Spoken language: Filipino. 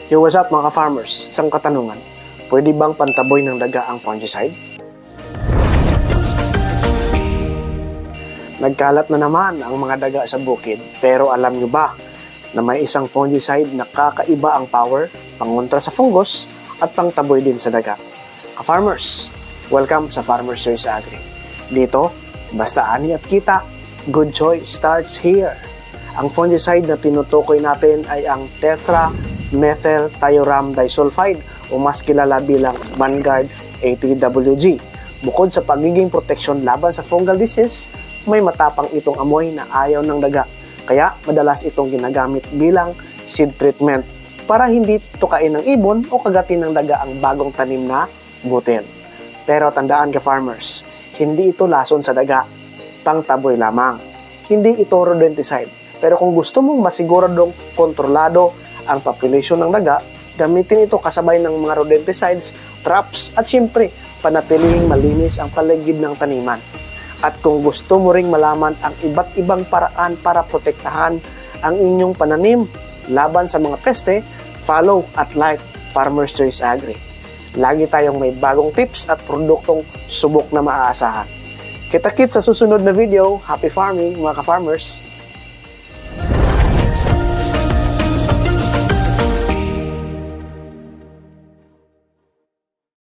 Yo, what's up mga ka-farmers? Isang katanungan, pwede bang pantaboy ng daga ang fungicide? Nagkalat na naman ang mga daga sa bukid, pero alam nyo ba na may isang fungicide na kakaiba ang power, pangontra sa fungus at pangtaboy din sa daga? Ka-farmers, welcome sa Farmer's Choice Agri. Dito, basta ani at kita, good choice starts here. Ang fungicide na tinutukoy natin ay ang tetra-methyl-thioram disulfide o mas kilala bilang Vanguard ATWG. Bukod sa pagiging proteksyon laban sa fungal disease, may matapang itong amoy na ayaw ng daga. Kaya madalas itong ginagamit bilang seed treatment para hindi tukain ng ibon o kagatin ng daga ang bagong tanim na butil. Pero tandaan ka farmers, hindi ito lason sa daga, pangtaboy lamang. Hindi ito rodenticide. Pero kung gusto mong masiguradong kontrolado ang population ng daga, gamitin ito kasabay ng mga rodenticides, traps at syempre panatilihing malinis ang paligid ng taniman. At kung gusto mo ring malaman ang iba't ibang paraan para protektahan ang inyong pananim laban sa mga peste, follow at like Farmer's Choice Agri. Lagi tayong may bagong tips at produktong subok na maaasahan. Kita-kits sa susunod na video. Happy farming mga ka-farmers!